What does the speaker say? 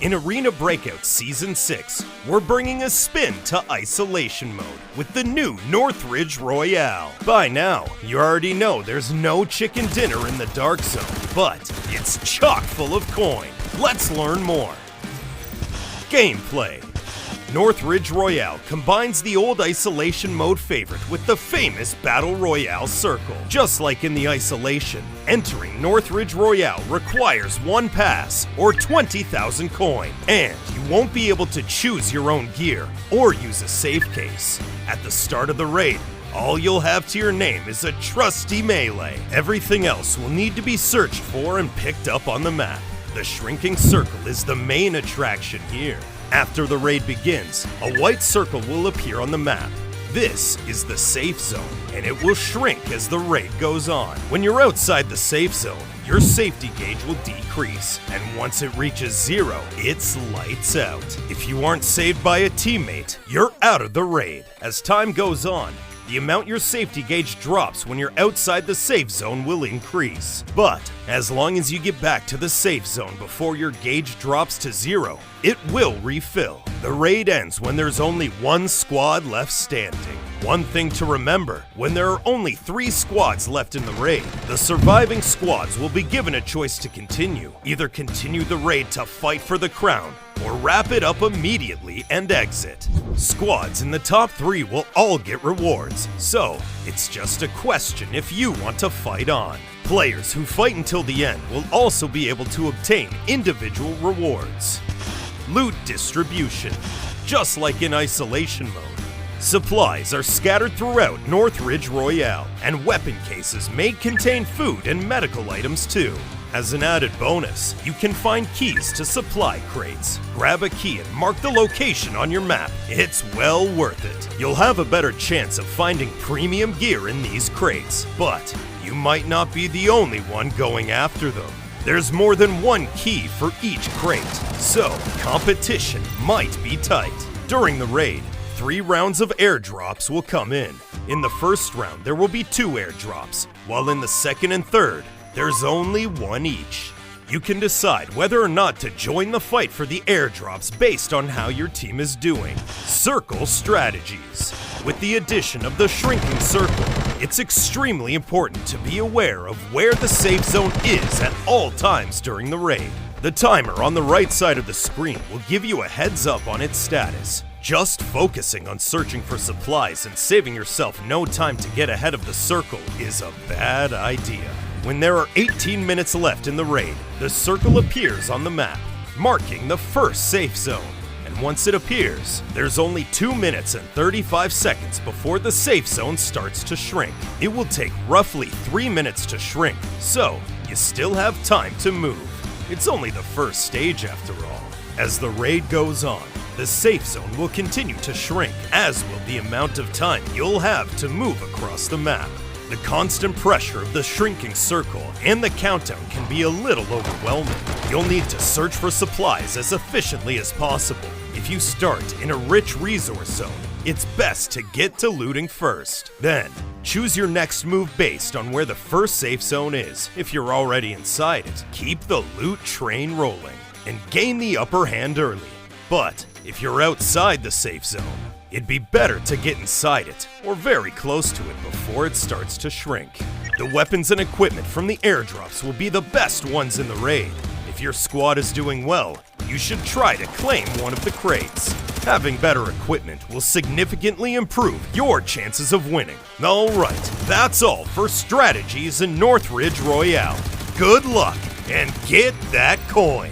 In Arena Breakout Season 6, we're bringing a spin to Isolation Mode with the new Northridge Royale. By now, you already know there's no chicken dinner in the Dark Zone, but it's chock full of coin. Let's learn more. Gameplay. Northridge Royale combines the old Isolation Mode favorite with the famous Battle Royale circle. Just like in the Isolation, entering Northridge Royale requires one pass or 20,000 coin, and you won't be able to choose your own gear or use a save case. At the start of the raid, all you'll have to your name is a trusty melee. Everything else will need to be searched for and picked up on the map. The shrinking circle is the main attraction here. After the raid begins, a white circle will appear on the map. This is the safe zone, and it will shrink as the raid goes on. When you're outside the safe zone, your safety gauge will decrease, and once it reaches 0, it's lights out. If you aren't saved by a teammate, you're out of the raid. As time goes on, the amount your safety gauge drops when you're outside the safe zone will increase. But as long as you get back to the safe zone before your gauge drops to 0, it will refill. The raid ends when there's only one squad left standing. One thing to remember, when there are only 3 squads left in the raid, the surviving squads will be given a choice to continue. Either continue the raid to fight for the crown, or wrap it up immediately and exit. Squads in the top 3 will all get rewards, so it's just a question if you want to fight on. Players who fight until the end will also be able to obtain individual rewards. Loot distribution. Just like in Isolation Mode, supplies are scattered throughout Northridge Royale, and weapon cases may contain food and medical items too. As an added bonus, you can find keys to supply crates. Grab a key and mark the location on your map. It's well worth it. You'll have a better chance of finding premium gear in these crates, but you might not be the only one going after them. There's more than one key for each crate, so competition might be tight. During the raid, 3 rounds of airdrops will come in. In the first round, there will be 2 airdrops, while in the second and third, there's only 1 each. You can decide whether or not to join the fight for the airdrops based on how your team is doing. Circle strategies. With the addition of the shrinking circle, it's extremely important to be aware of where the safe zone is at all times during the raid. The timer on the right side of the screen will give you a heads up on its status. Just focusing on searching for supplies and saving yourself no time to get ahead of the circle is a bad idea. When there are 18 minutes left in the raid, the circle appears on the map, marking the first safe zone. And once it appears, there's only 2 minutes and 35 seconds before the safe zone starts to shrink. It will take roughly 3 minutes to shrink, so you still have time to move. It's only the first stage after all. As the raid goes on, the safe zone will continue to shrink, as will the amount of time you'll have to move across the map. The constant pressure of the shrinking circle and the countdown can be a little overwhelming. You'll need to search for supplies as efficiently as possible. If you start in a rich resource zone, it's best to get to looting first. Then, choose your next move based on where the first safe zone is. If you're already inside it, keep the loot train rolling and gain the upper hand early. But if you're outside the safe zone, it'd be better to get inside it, or very close to it before it starts to shrink. The weapons and equipment from the airdrops will be the best ones in the raid. If your squad is doing well, you should try to claim one of the crates. Having better equipment will significantly improve your chances of winning. Alright, that's all for strategies in Northridge Royale. Good luck, and get that coin!